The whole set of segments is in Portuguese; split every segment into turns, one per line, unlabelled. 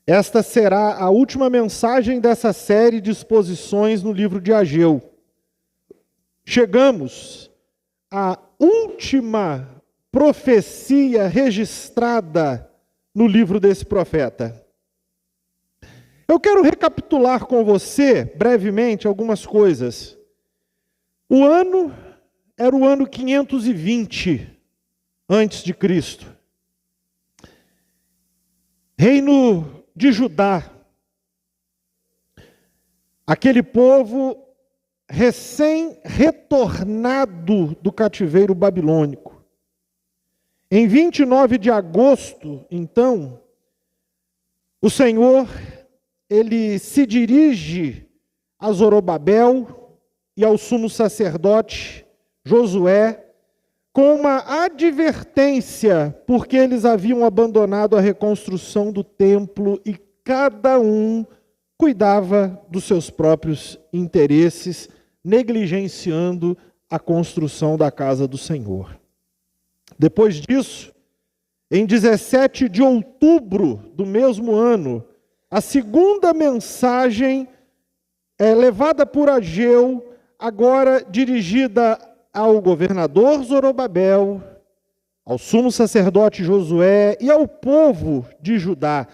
Esta será a última mensagem dessa série de exposições no livro de Ageu. Chegamos à última profecia registrada no livro desse profeta. Eu quero recapitular com você, brevemente, algumas coisas. O ano era o ano 520 antes de Cristo. Reino de Judá. Aquele povo recém-retornado do cativeiro babilônico. Em 29 de agosto, então, o Senhor, ele se dirige a Zorobabel e ao sumo sacerdote Josué, com uma advertência, porque eles haviam abandonado a reconstrução do templo e cada um cuidava dos seus próprios interesses, negligenciando a construção da casa do Senhor. Depois disso, em 17 de outubro do mesmo ano, a segunda mensagem levada por Ageu, agora dirigida ao governador Zorobabel, ao sumo sacerdote Josué e ao povo de Judá.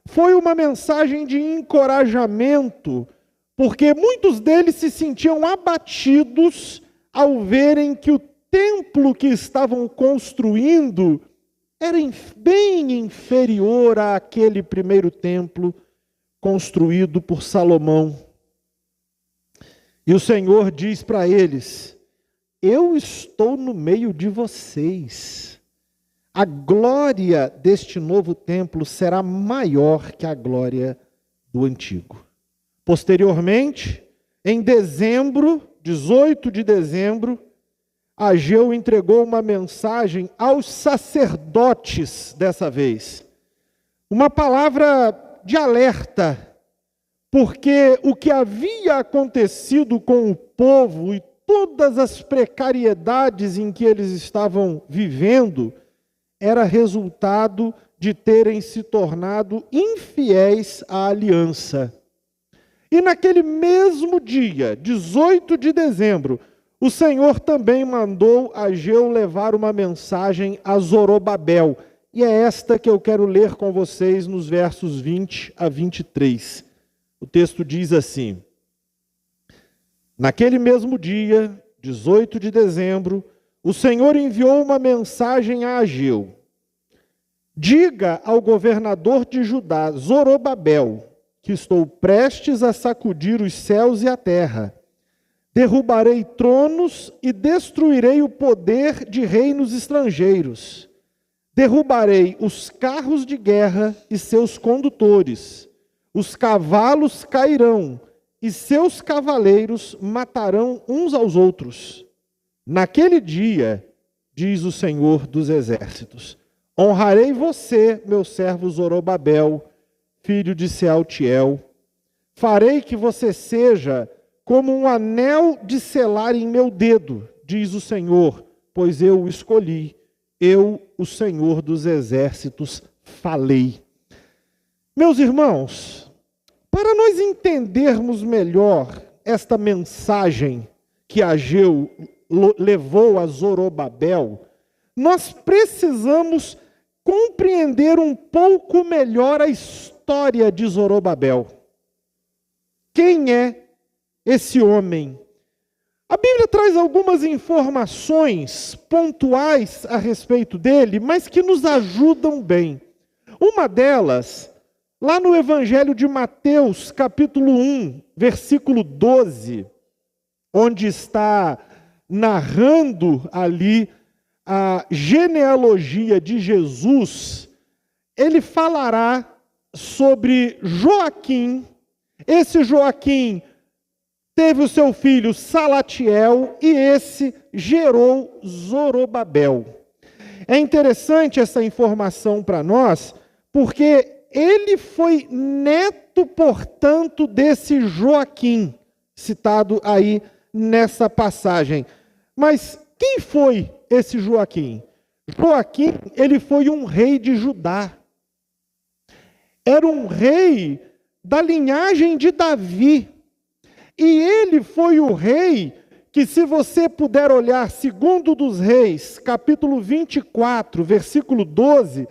Foi uma mensagem de encorajamento, porque muitos deles se sentiam abatidos ao verem que o templo que estavam construindo era bem inferior àquele primeiro templo construído por Salomão. E o Senhor diz para eles: eu estou no meio de vocês. A glória deste novo templo será maior que a glória do antigo. Posteriormente, em dezembro, 18 de dezembro, Ageu entregou uma mensagem aos sacerdotes dessa vez. Uma palavra de alerta, porque o que havia acontecido com o povo e todas as precariedades em que eles estavam vivendo era resultado de terem se tornado infiéis à aliança. E naquele mesmo dia, 18 de dezembro, o Senhor também mandou Ageu levar uma mensagem a Zorobabel. E é esta que eu quero ler com vocês nos versos 20 a 23. O texto diz assim: naquele mesmo dia, 18 de dezembro, o Senhor enviou uma mensagem a Ageu. Diga ao governador de Judá, Zorobabel, que estou prestes a sacudir os céus e a terra. Derrubarei tronos e destruirei o poder de reinos estrangeiros. Derrubarei os carros de guerra e seus condutores. Os cavalos cairão e seus cavaleiros matarão uns aos outros. Naquele dia, diz o Senhor dos Exércitos, honrarei você, meu servo Zorobabel, filho de Sealtiel. Farei que você seja como um anel de selar em meu dedo, diz o Senhor, pois eu o escolhi. Eu, o Senhor dos Exércitos, falei. Meus irmãos, para nós entendermos melhor esta mensagem que Ageu levou a Zorobabel, nós precisamos compreender um pouco melhor a história de Zorobabel. Quem é esse homem? A Bíblia traz algumas informações pontuais a respeito dele, mas que nos ajudam bem. Uma delas, lá no Evangelho de Mateus, capítulo 1, versículo 12, onde está narrando ali a genealogia de Jesus, ele falará sobre Joaquim. Esse Joaquim teve o seu filho Salatiel e esse gerou Zorobabel. É interessante essa informação para nós, porque ele foi neto, portanto, desse Joaquim, citado aí nessa passagem. Mas quem foi esse Joaquim? Joaquim, ele foi um rei de Judá. era um rei da linhagem de Davi. E ele foi o rei que, se você puder olhar, segundo dos Reis, capítulo 24, versículo 12,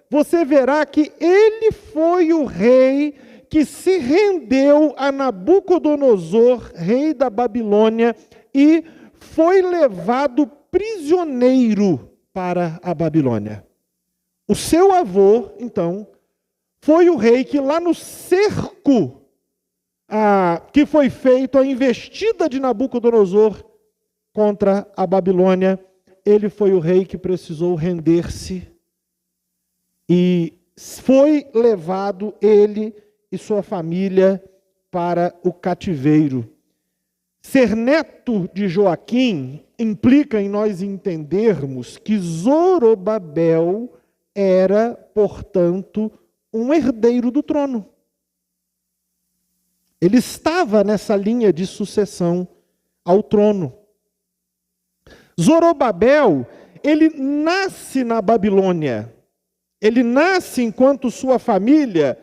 você verá que ele foi o rei que se rendeu a Nabucodonosor, rei da Babilônia, e foi levado prisioneiro para a Babilônia. O seu avô, então, foi o rei que lá no cerco que foi feito, a investida de Nabucodonosor contra a Babilônia, ele foi o rei que precisou render-se e foi levado, ele e sua família, para o cativeiro. Ser neto de Joaquim implica em nós entendermos que Zorobabel era, portanto, um herdeiro do trono. Ele estava nessa linha de sucessão ao trono. Zorobabel, ele nasce na Babilônia. Ele nasce enquanto sua família,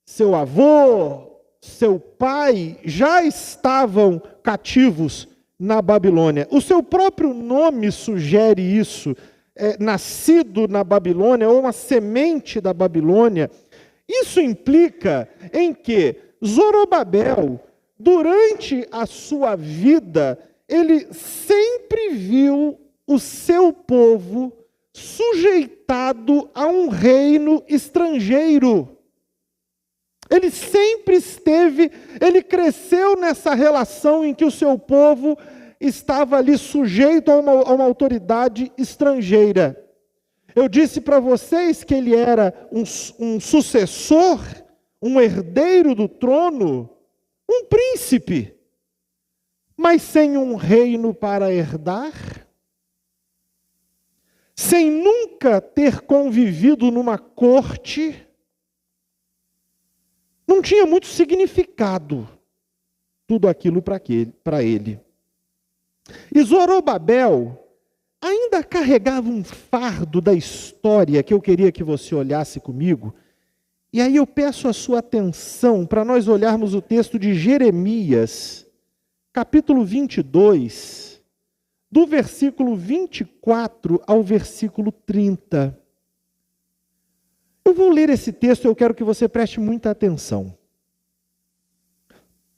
seu avô, seu pai, já estavam cativos na Babilônia. O seu próprio nome sugere isso. Nascido na Babilônia, ou uma semente da Babilônia. Isso implica em que Zorobabel, durante a sua vida, ele sempre viu o seu povo sujeitado a um reino estrangeiro. Ele sempre ele cresceu nessa relação em que o seu povo estava ali sujeito a uma autoridade estrangeira. Eu disse para vocês que ele era um sucessor, um herdeiro do trono, um príncipe, mas sem um reino para herdar, sem nunca ter convivido numa corte, não tinha muito significado tudo aquilo para ele. E Zorobabel ainda carregava um fardo da história que eu queria que você olhasse comigo. E aí eu peço a sua atenção para nós olharmos o texto de Jeremias, capítulo 22, do versículo 24 ao versículo 30. Eu vou ler esse texto e eu quero que você preste muita atenção.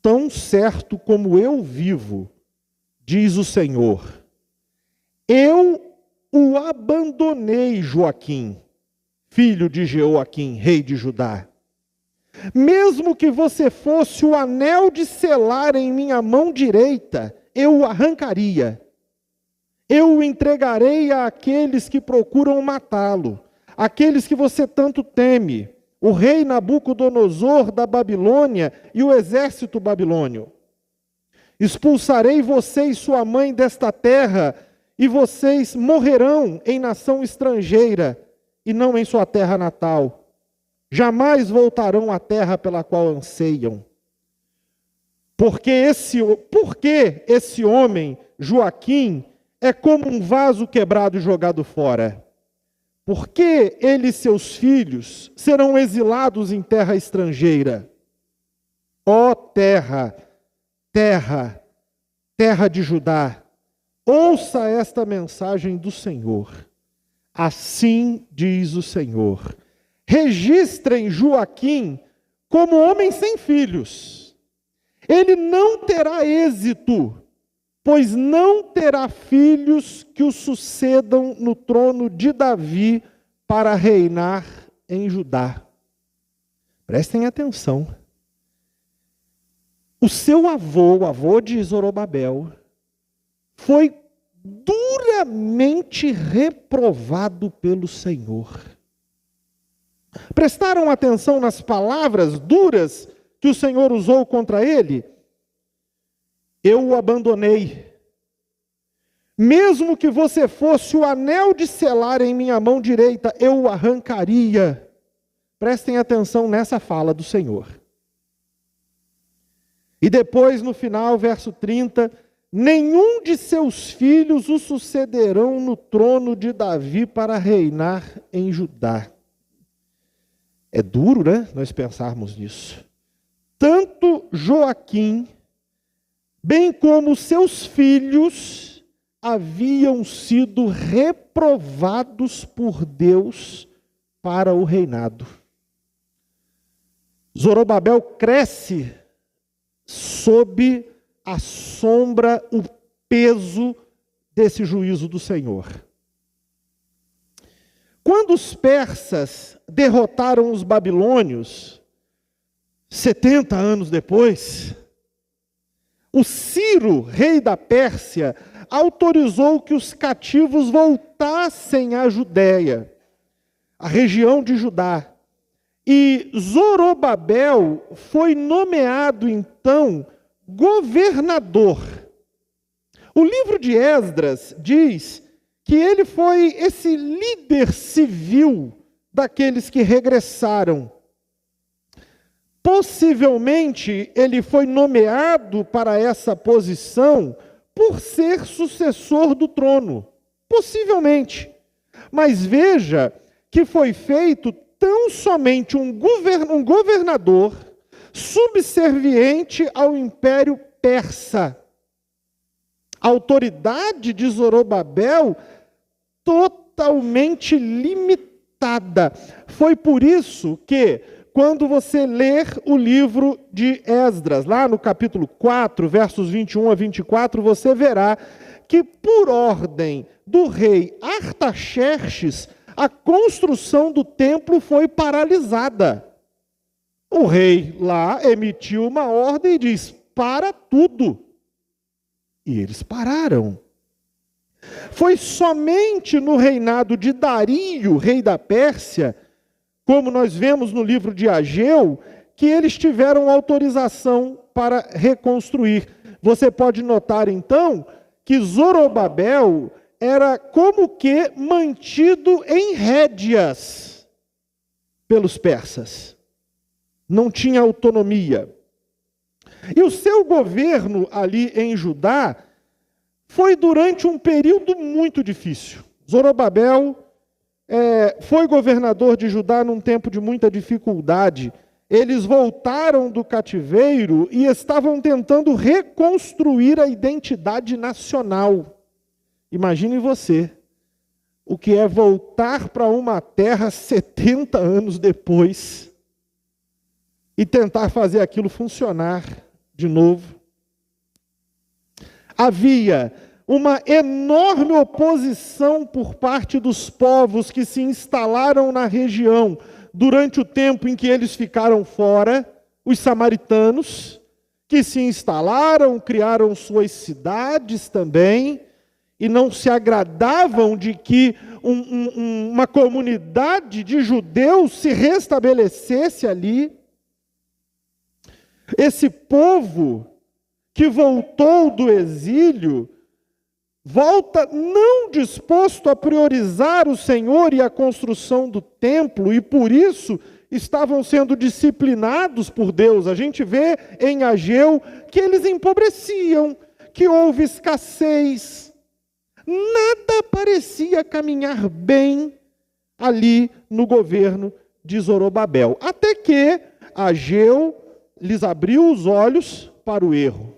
Tão certo como eu vivo, diz o Senhor, eu o abandonei, Joaquim, filho de Jeoaquim, rei de Judá. Mesmo que você fosse o anel de selar em minha mão direita, eu o arrancaria. Eu o entregarei àqueles que procuram matá-lo, aqueles que você tanto teme, o rei Nabucodonosor da Babilônia e o exército babilônio. Expulsarei você e sua mãe desta terra, e vocês morrerão em nação estrangeira, e não em sua terra natal. Jamais voltarão à terra pela qual anseiam. Porque esse homem, Joaquim, é como um vaso quebrado e jogado fora. Porque ele e seus filhos serão exilados em terra estrangeira. Ó terra, terra, terra de Judá, ouça esta mensagem do Senhor. Assim diz o Senhor: registrem Joaquim como homem sem filhos. Ele não terá êxito, pois não terá filhos que o sucedam no trono de Davi para reinar em Judá. Prestem atenção. O seu avô, o avô de Zorobabel, foi duramente reprovado pelo Senhor. Prestaram atenção nas palavras duras que o Senhor usou contra ele? Eu o abandonei. Mesmo que você fosse o anel de selar em minha mão direita, eu o arrancaria. Prestem atenção nessa fala do Senhor. E depois, no final, verso 30, nenhum de seus filhos o sucederão no trono de Davi para reinar em Judá. É duro, né, nós pensarmos nisso. Tanto Joaquim, bem como seus filhos, haviam sido reprovados por Deus para o reinado. Zorobabel cresce sob a sombra, o peso desse juízo do Senhor. Quando os persas derrotaram os babilônios, 70 anos depois, o Ciro, rei da Pérsia, autorizou que os cativos voltassem à Judéia, a região de Judá. E Zorobabel foi nomeado, então, governador. O livro de Esdras diz que ele foi esse líder civil daqueles que regressaram. Possivelmente, ele foi nomeado para essa posição por ser sucessor do trono. Possivelmente. Mas veja que foi feito tão somente um governador subserviente ao Império Persa. A autoridade de Zorobabel totalmente limitada. Foi por isso que, quando você ler o livro de Esdras, lá no capítulo 4, versos 21 a 24, você verá que, por ordem do rei Artaxerxes, a construção do templo foi paralisada. O rei lá emitiu uma ordem e diz: para tudo. E eles pararam. Foi somente no reinado de Dario, rei da Pérsia, como nós vemos no livro de Ageu, que eles tiveram autorização para reconstruir. Você pode notar, então, que Zorobabel era como que mantido em rédeas pelos persas. Não tinha autonomia. E o seu governo ali em Judá foi durante um período muito difícil. Zorobabel foi governador de Judá num tempo de muita dificuldade. Eles voltaram do cativeiro e estavam tentando reconstruir a identidade nacional. Imagine você, o que é voltar para uma terra 70 anos depois e tentar fazer aquilo funcionar de novo. Havia uma enorme oposição por parte dos povos que se instalaram na região durante o tempo em que eles ficaram fora, os samaritanos, que se instalaram, criaram suas cidades também, e não se agradavam de que uma comunidade de judeus se restabelecesse ali. Esse povo que voltou do exílio, volta não disposto a priorizar o Senhor e a construção do templo, e por isso estavam sendo disciplinados por Deus. A gente vê em Ageu que eles empobreciam, que houve escassez. Nada parecia caminhar bem ali no governo de Zorobabel. Até que Ageu lhes abriu os olhos para o erro.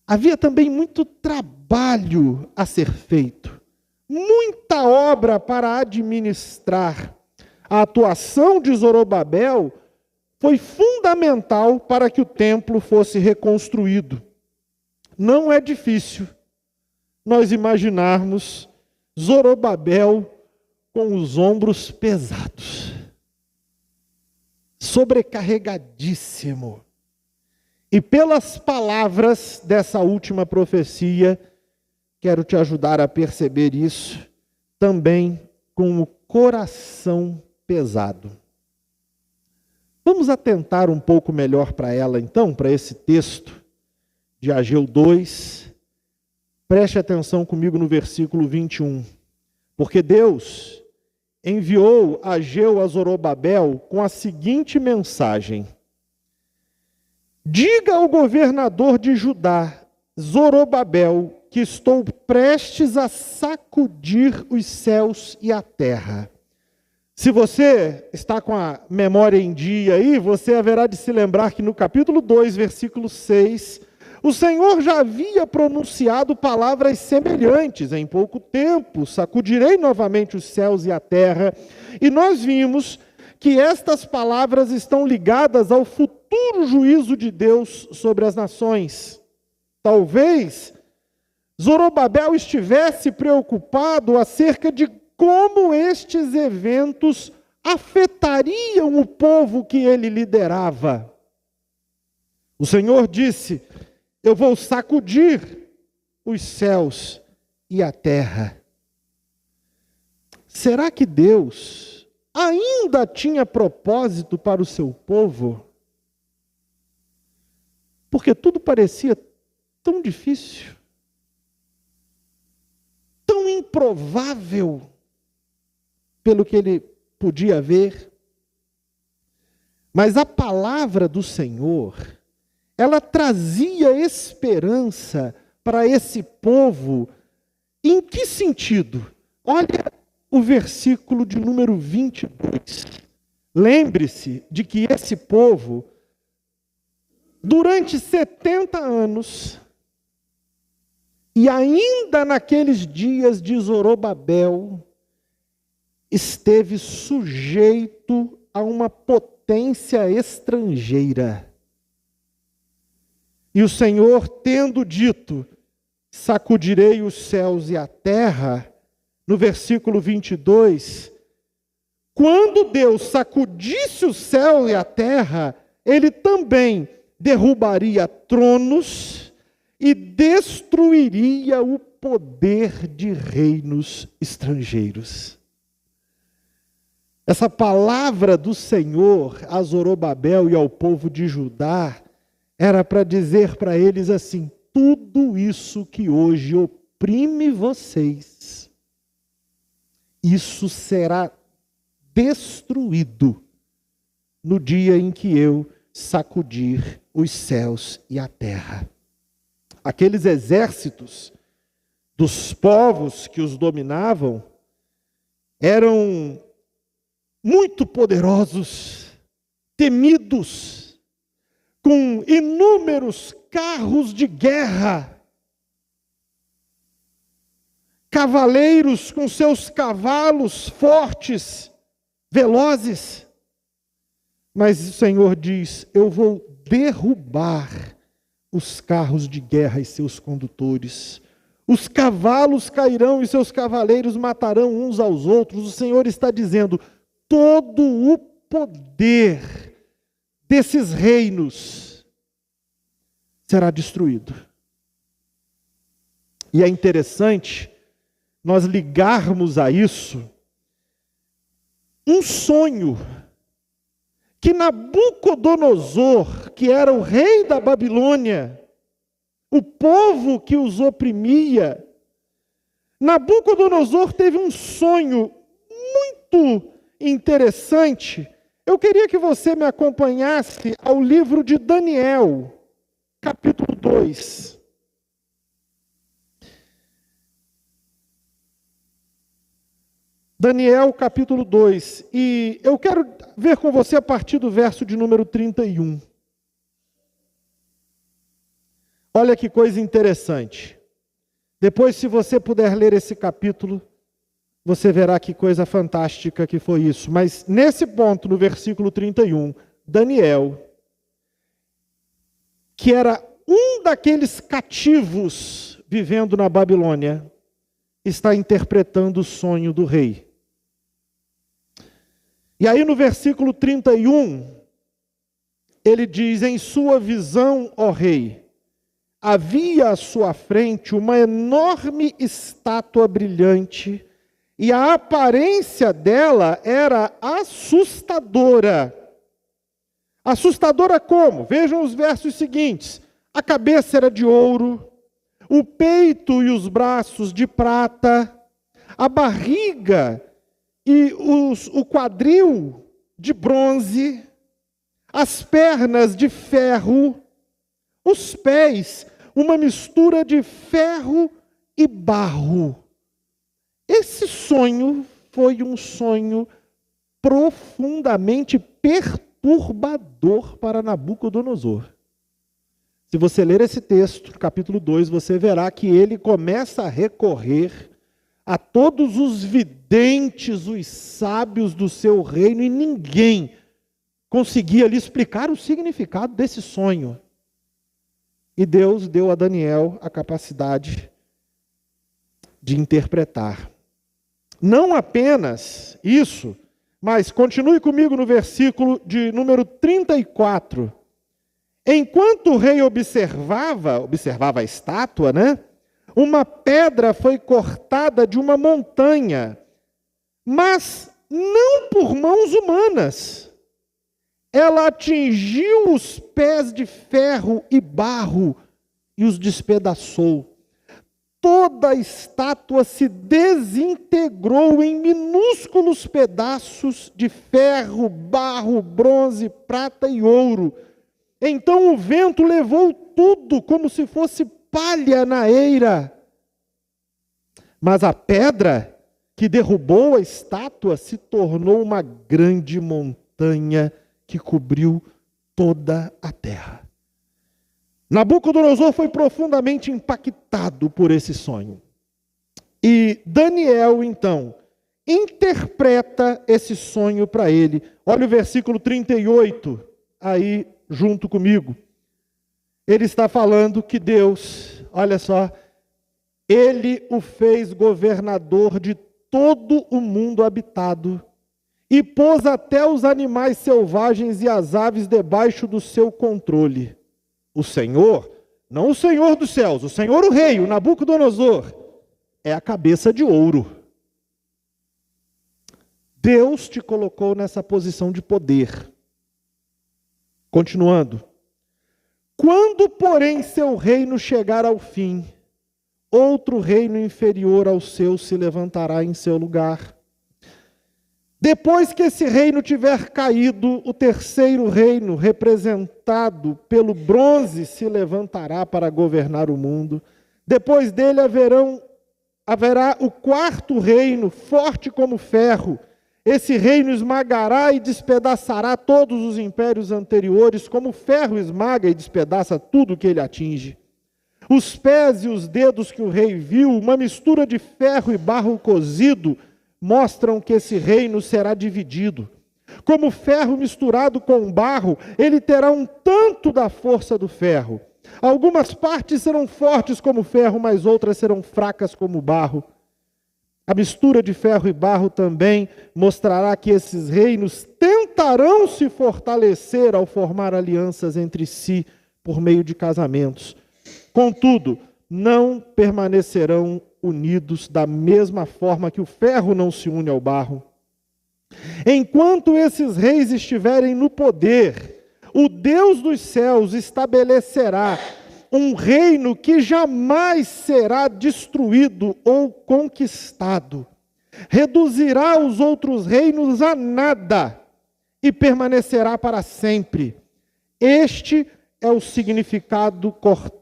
Havia também muito trabalho a ser feito, muita obra para administrar. A atuação de Zorobabel foi fundamental para que o templo fosse reconstruído. Não é difícil nós imaginarmos Zorobabel com os ombros pesados, sobrecarregadíssimo. E pelas palavras dessa última profecia, quero te ajudar a perceber isso, também com o coração pesado. Vamos atentar um pouco melhor para ela então, para esse texto de Ageu 2. Preste atenção comigo no versículo 21. Porque Deus enviou Ageu a Zorobabel com a seguinte mensagem: diga ao governador de Judá, Zorobabel, que estou prestes a sacudir os céus e a terra. Se você está com a memória em dia aí, você haverá de se lembrar que no capítulo 2, versículo 6, o Senhor já havia pronunciado palavras semelhantes. Em pouco tempo, sacudirei novamente os céus e a terra. E nós vimos que estas palavras estão ligadas ao futuro juízo de Deus sobre as nações. Talvez Zorobabel estivesse preocupado acerca de como estes eventos afetariam o povo que ele liderava. O Senhor disse: eu vou sacudir os céus e a terra. Será que Deus ainda tinha propósito para o seu povo? Porque tudo parecia tão difícil, tão improvável, pelo que ele podia ver. Mas a palavra do Senhor, ela trazia esperança para esse povo. Em que sentido? Olha o versículo de número 22. Lembre-se de que esse povo, durante 70 anos, e ainda naqueles dias de Zorobabel, esteve sujeito a uma potência estrangeira. E o Senhor, tendo dito: sacudirei os céus e a terra, no versículo 22, quando Deus sacudisse o céu e a terra, ele também derrubaria tronos e destruiria o poder de reinos estrangeiros. Essa palavra do Senhor a Zorobabel e ao povo de Judá era para dizer para eles assim: tudo isso que hoje oprime vocês, isso será destruído no dia em que eu sacudir os céus e a terra. Aqueles exércitos dos povos que os dominavam eram muito poderosos, temidos, com inúmeros carros de guerra, cavaleiros com seus cavalos fortes, velozes. Mas o Senhor diz: eu vou derrubar os carros de guerra e seus condutores. Os cavalos cairão e seus cavaleiros matarão uns aos outros. O Senhor está dizendo: todo o poder desses reinos será destruído. E é interessante nós ligarmos a isso um sonho que Nabucodonosor, que era o rei da Babilônia, o povo que os oprimia, Nabucodonosor teve um sonho muito interessante. Eu queria que você me acompanhasse ao livro de Daniel, capítulo 2. Daniel, capítulo 2. E eu quero ver com você a partir do verso de número 31. Olha que coisa interessante. Depois, se você puder ler esse capítulo, você verá que coisa fantástica que foi isso. Mas nesse ponto, no versículo 31, Daniel, que era um daqueles cativos vivendo na Babilônia, está interpretando o sonho do rei. E aí no versículo 31, ele diz: em sua visão, ó rei, havia à sua frente uma enorme estátua brilhante, e a aparência dela era assustadora. Assustadora como? Vejam os versos seguintes. A cabeça era de ouro, o peito e os braços de prata, a barriga e o quadril de bronze, as pernas de ferro, os pés, uma mistura de ferro e barro. Esse sonho foi um sonho profundamente perturbador para Nabucodonosor. Se você ler esse texto, capítulo 2, você verá que ele começa a recorrer a todos os videntes, os sábios do seu reino, e ninguém conseguia lhe explicar o significado desse sonho. E Deus deu a Daniel a capacidade de interpretar. Não apenas isso, mas continue comigo no versículo de número 34. Enquanto o rei observava a estátua, uma pedra foi cortada de uma montanha, mas não por mãos humanas. Ela atingiu os pés de ferro e barro e os despedaçou. Toda a estátua se desintegrou em minúsculos pedaços de ferro, barro, bronze, prata e ouro. Então o vento levou tudo como se fosse palha na eira. Mas a pedra que derrubou a estátua se tornou uma grande montanha que cobriu toda a terra. Nabucodonosor foi profundamente impactado por esse sonho. E Daniel, então, interpreta esse sonho para ele. Olha o versículo 38, aí junto comigo. Ele está falando que Deus, olha só, ele o fez governador de todo o mundo habitado e pôs até os animais selvagens e as aves debaixo do seu controle. O Senhor, não o Senhor dos céus, o Senhor o rei, o Nabucodonosor, é a cabeça de ouro. Deus te colocou nessa posição de poder. Continuando. Quando, porém, seu reino chegar ao fim, outro reino inferior ao seu se levantará em seu lugar. Depois que esse reino tiver caído, o terceiro reino, representado pelo bronze, se levantará para governar o mundo. Depois dele haverá o quarto reino, forte como ferro. Esse reino esmagará e despedaçará todos os impérios anteriores, como o ferro esmaga e despedaça tudo que ele atinge. Os pés e os dedos que o rei viu, uma mistura de ferro e barro cozido, mostram que esse reino será dividido. Como ferro misturado com barro, ele terá um tanto da força do ferro. Algumas partes serão fortes como ferro, mas outras serão fracas como barro. A mistura de ferro e barro também mostrará que esses reinos tentarão se fortalecer ao formar alianças entre si por meio de casamentos. Contudo, não permanecerão unidos da mesma forma que o ferro não se une ao barro. Enquanto esses reis estiverem no poder, o Deus dos céus estabelecerá um reino que jamais será destruído ou conquistado. Reduzirá os outros reinos a nada e permanecerá para sempre. Este é o significado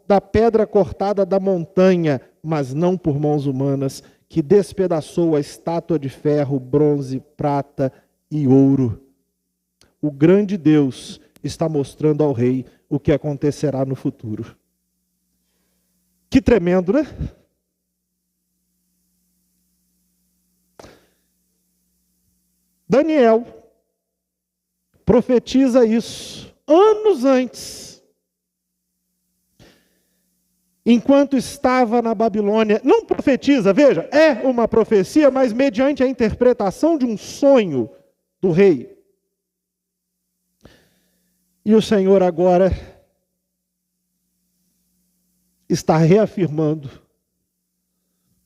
da pedra cortada da montanha, mas não por mãos humanas, que despedaçou a estátua de ferro, bronze, prata e ouro. O grande Deus está mostrando ao rei o que acontecerá no futuro. Que tremendo, né? Daniel profetiza isso anos antes. Enquanto estava na Babilônia, não profetiza, veja, é uma profecia, mas mediante a interpretação de um sonho do rei. E o Senhor agora está reafirmando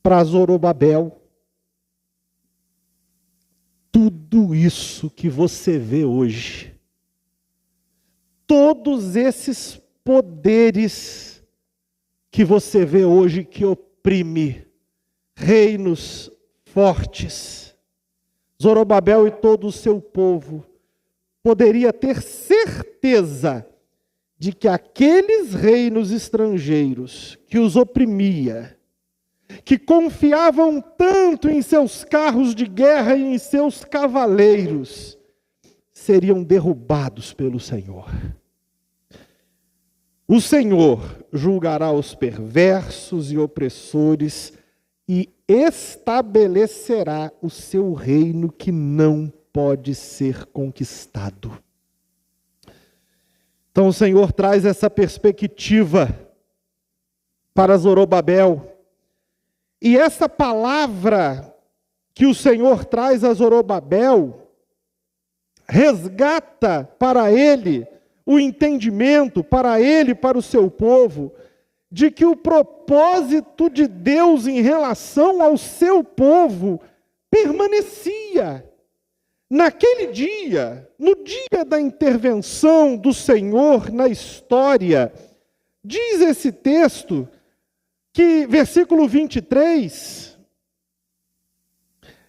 para Zorobabel tudo isso que você vê hoje. Todos esses poderes que você vê hoje que oprime reinos fortes. Zorobabel e todo o seu povo poderia ter certeza de que aqueles reinos estrangeiros que os oprimia, que confiavam tanto em seus carros de guerra e em seus cavaleiros, seriam derrubados pelo Senhor. O Senhor julgará os perversos e opressores e estabelecerá o seu reino que não pode ser conquistado. Então o Senhor traz essa perspectiva para Zorobabel. E essa palavra que o Senhor traz a Zorobabel resgata para ele o entendimento, para ele, para o seu povo, de que o propósito de Deus em relação ao seu povo permanecia. Naquele dia, no dia da intervenção do Senhor na história, diz esse texto que, versículo 23,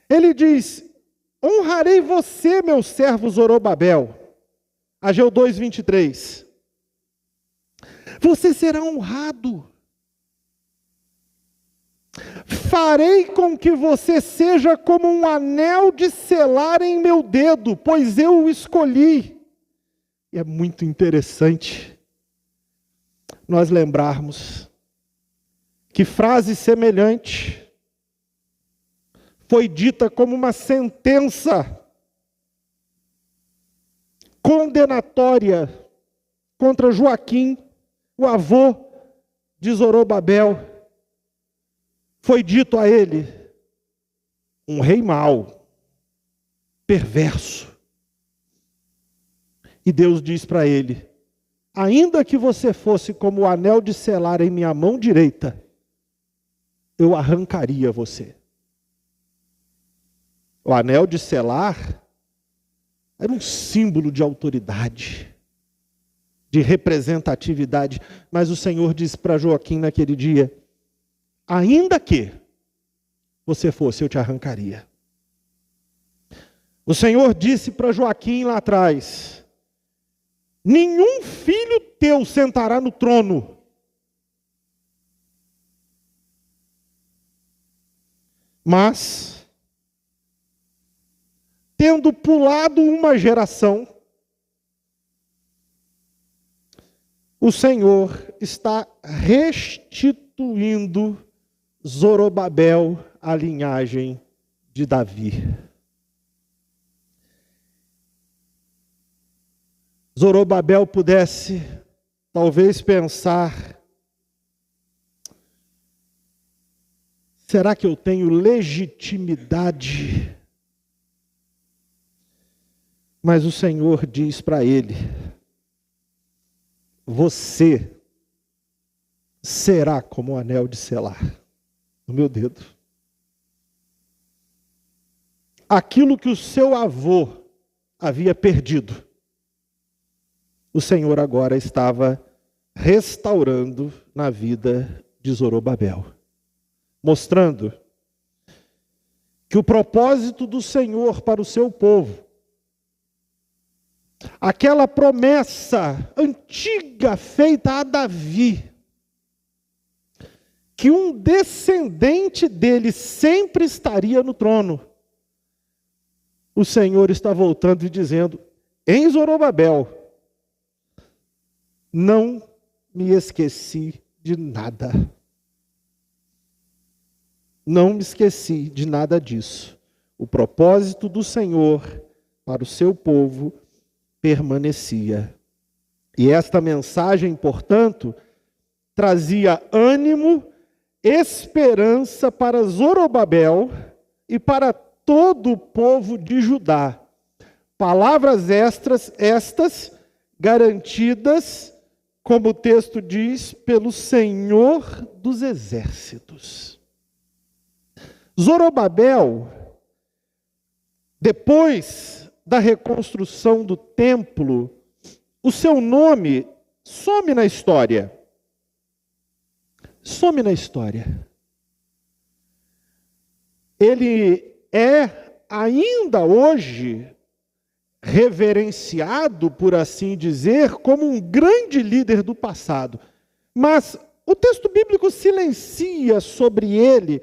ele diz: honrarei você, meu servo Zorobabel. Ageu 2, 23. Você será honrado. Farei com que você seja como um anel de selar em meu dedo, pois eu o escolhi. E é muito interessante nós lembrarmos que frase semelhante foi dita como uma sentença condenatória contra Joaquim, o avô de Zorobabel. Foi dito a ele: um rei mau, perverso. E Deus diz para ele: ainda que você fosse como o anel de selar em minha mão direita, eu arrancaria você. O anel de selar era um símbolo de autoridade, de representatividade. Mas o Senhor disse para Joaquim naquele dia: ainda que você fosse, eu te arrancaria. O Senhor disse para Joaquim lá atrás: nenhum filho teu sentará no trono. Mas, tendo pulado uma geração, o Senhor está restituindo Zorobabel à linhagem de Davi. Zorobabel pudesse talvez pensar: será que eu tenho legitimidade? Mas o Senhor diz para ele: você será como o anel de selar no meu dedo. Aquilo que o seu avô havia perdido, o Senhor agora estava restaurando na vida de Zorobabel, mostrando que o propósito do Senhor para o seu povo, aquela promessa antiga feita a Davi, que um descendente dele sempre estaria no trono, o Senhor está voltando e dizendo: em Zorobabel, não me esqueci de nada. Não me esqueci de nada disso. O propósito do Senhor para o seu povo permanecia. E esta mensagem, portanto, trazia ânimo, esperança para Zorobabel e para todo o povo de Judá. Palavras estas garantidas, como o texto diz, pelo Senhor dos Exércitos. Zorobabel, depois da reconstrução do templo, o seu nome some na história. Some na história. Ele é ainda hoje reverenciado, por assim dizer, como um grande líder do passado. Mas o texto bíblico silencia sobre ele,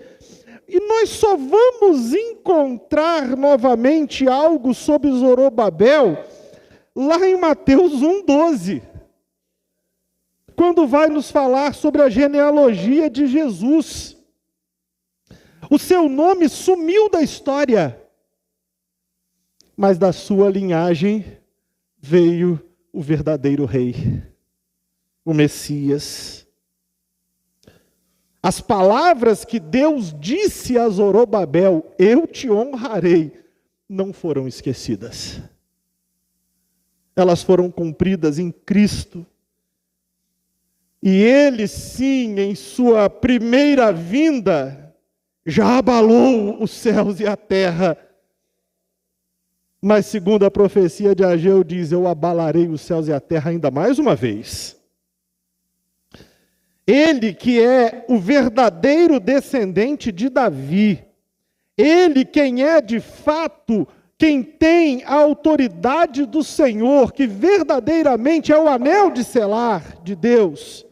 e nós só vamos encontrar novamente algo sobre Zorobabel lá em Mateus 1,12, quando vai nos falar sobre a genealogia de Jesus. O seu nome sumiu da história, mas da sua linhagem veio o verdadeiro rei, o Messias. As palavras que Deus disse a Zorobabel, eu te honrarei, não foram esquecidas. Elas foram cumpridas em Cristo. E ele, sim, em sua primeira vinda, já abalou os céus e a terra. Mas segundo a profecia de Ageu diz, eu abalarei os céus e a terra ainda mais uma vez. Ele que é o verdadeiro descendente de Davi, ele quem é de fato, quem tem a autoridade do Senhor, que verdadeiramente é o anel de selar de Deus.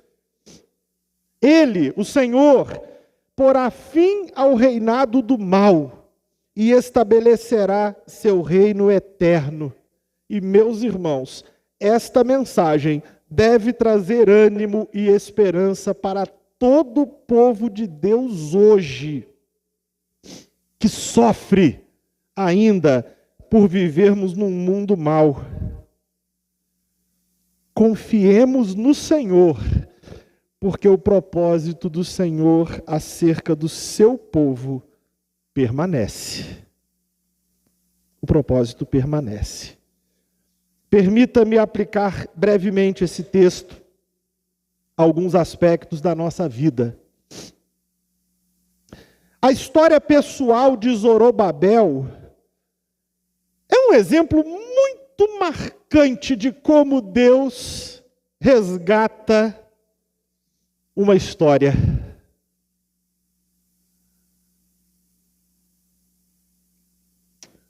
Ele, o Senhor, porá fim ao reinado do mal e estabelecerá seu reino eterno. E meus irmãos, esta mensagem deve trazer ânimo e esperança para todo o povo de Deus hoje, que sofre ainda por vivermos num mundo mau. Confiemos no Senhor, porque o propósito do Senhor acerca do seu povo permanece. O propósito permanece. Permita-me aplicar brevemente esse texto a alguns aspectos da nossa vida. A história pessoal de Zorobabel é um exemplo muito marcante de como Deus resgata uma história.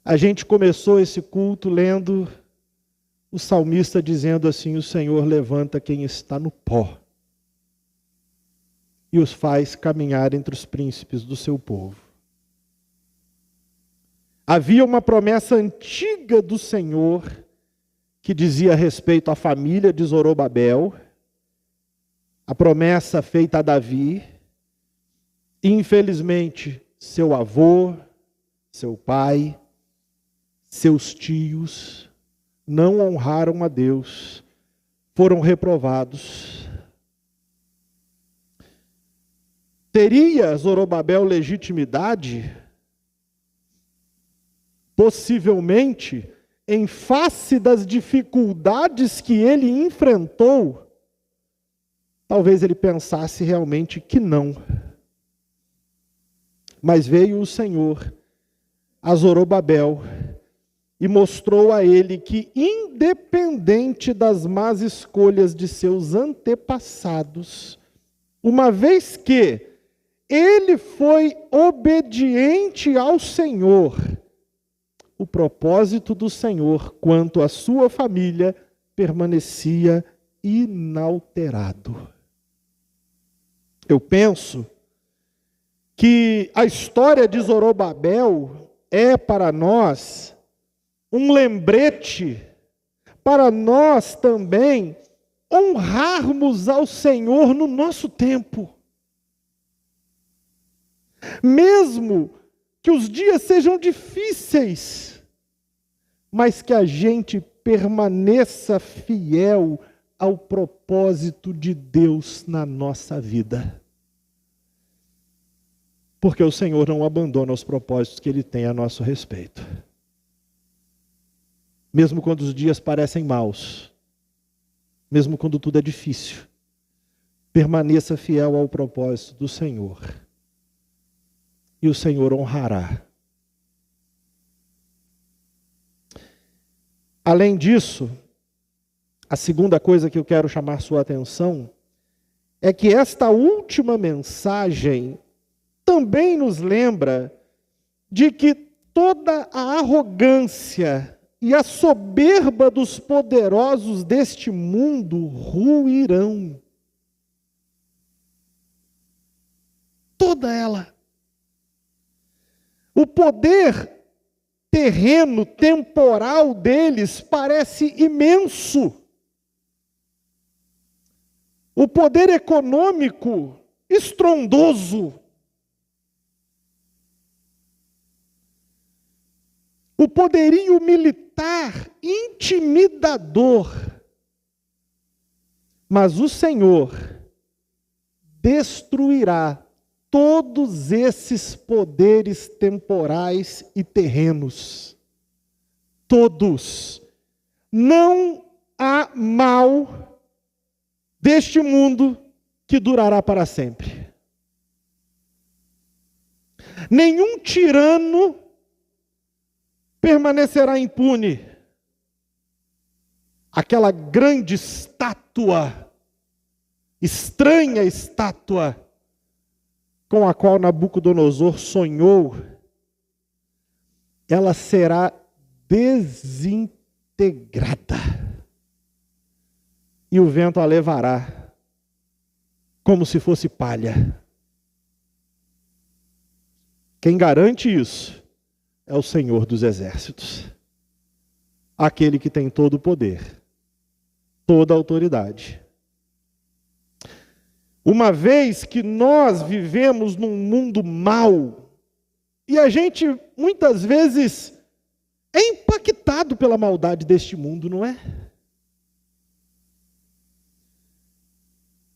A gente começou esse culto lendo o salmista dizendo assim, o Senhor levanta quem está no pó e os faz caminhar entre os príncipes do seu povo. Havia uma promessa antiga do Senhor que dizia respeito à família de Zorobabel, a promessa feita a Davi. Infelizmente, seu avô, seu pai, seus tios não honraram a Deus, foram reprovados. Teria Zorobabel legitimidade? Possivelmente, em face das dificuldades que ele enfrentou, talvez ele pensasse realmente que não. Mas veio o Senhor a Zorobabel e mostrou a ele que, independente das más escolhas de seus antepassados, uma vez que ele foi obediente ao Senhor, o propósito do Senhor quanto à sua família permanecia inalterado. Eu penso que a história de Zorobabel é para nós um lembrete, para nós também honrarmos ao Senhor no nosso tempo. Mesmo que os dias sejam difíceis, mas que a gente permaneça fiel ao propósito de Deus na nossa vida. Porque o Senhor não abandona os propósitos que Ele tem a nosso respeito. Mesmo quando os dias parecem maus, mesmo quando tudo é difícil, permaneça fiel ao propósito do Senhor. E o Senhor honrará. Além disso, a segunda coisa que eu quero chamar sua atenção é que esta última mensagem também nos lembra de que toda a arrogância e a soberba dos poderosos deste mundo ruirão. toda ela. O poder terreno, temporal deles parece imenso. O poder econômico, estrondoso. O poderio militar, intimidador. Mas o Senhor destruirá todos esses poderes temporais e terrenos. Todos. Não há mal deste mundo que durará para sempre. Nenhum tirano permanecerá impune. Aquela grande estátua, estranha estátua, com a qual Nabucodonosor sonhou, ela será desintegrada. E o vento a levará, como se fosse palha. Quem garante isso é o Senhor dos Exércitos. Aquele que tem todo o poder, toda a autoridade. Uma vez que nós vivemos num mundo mau, e a gente muitas vezes é impactado pela maldade deste mundo, não é?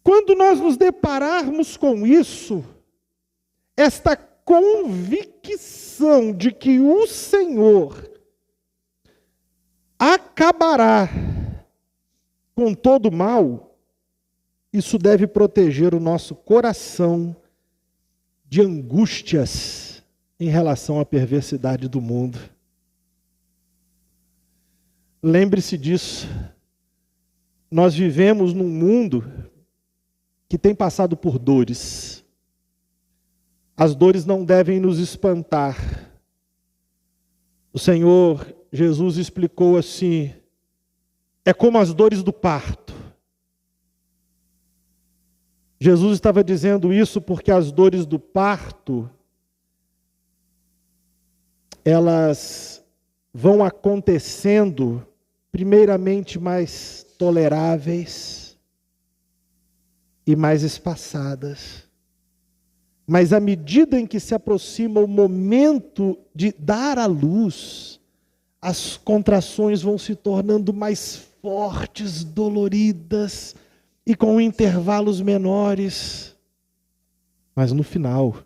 Quando nós nos depararmos com isso, esta convicção de que o Senhor acabará com todo o mal, isso deve proteger o nosso coração de angústias em relação à perversidade do mundo. Lembre-se disso. Nós vivemos num mundo que tem passado por dores. As dores não devem nos espantar. O Senhor Jesus explicou assim: é como as dores do parto. Jesus estava dizendo isso porque as dores do parto, elas vão acontecendo, primeiramente mais toleráveis e mais espaçadas. Mas à medida em que se aproxima o momento de dar à luz, as contrações vão se tornando mais fortes, doloridas, e com intervalos menores. Mas no final,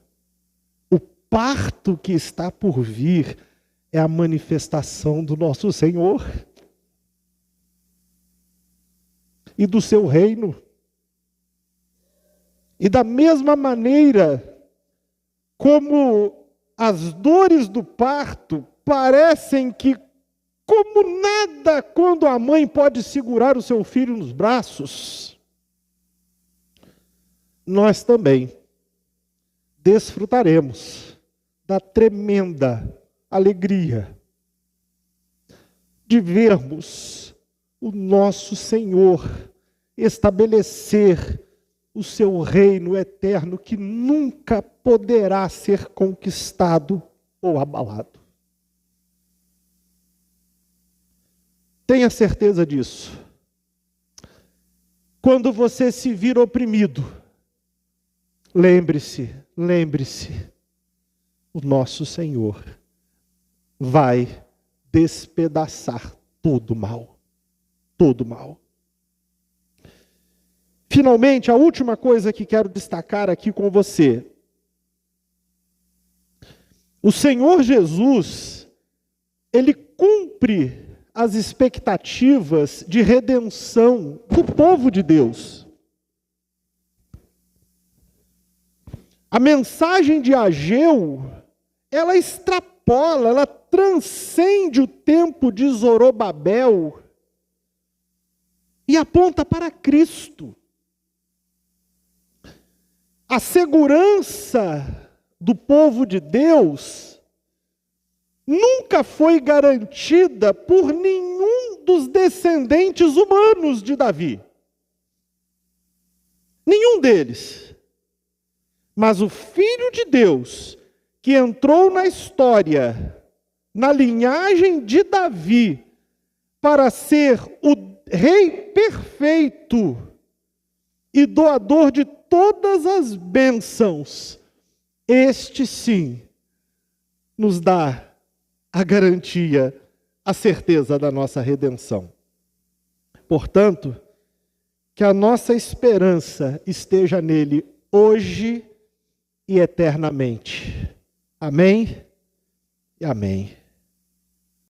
o parto que está por vir é a manifestação do nosso Senhor e do seu reino. E da mesma maneira como as dores do parto parecem que, como nada, quando a mãe pode segurar o seu filho nos braços, nós também desfrutaremos da tremenda alegria de vermos o nosso Senhor estabelecer o seu reino eterno que nunca poderá ser conquistado ou abalado. Tenha certeza disso. Quando você se vir oprimido, lembre-se, o nosso Senhor vai despedaçar todo o mal. Todo o mal. Finalmente, a última coisa que quero destacar aqui com você. O Senhor Jesus, Ele cumpre as expectativas de redenção do povo de Deus. A mensagem de Ageu, ela extrapola, ela transcende o tempo de Zorobabel e aponta para Cristo. A segurança do povo de Deus nunca foi garantida por nenhum dos descendentes humanos de Davi. Nenhum deles. Mas o Filho de Deus, que entrou na história, na linhagem de Davi, para ser o Rei perfeito e doador de todas as bênçãos, este sim nos dá a garantia, a certeza da nossa redenção. Portanto, que a nossa esperança esteja nele hoje e eternamente. Amém e amém.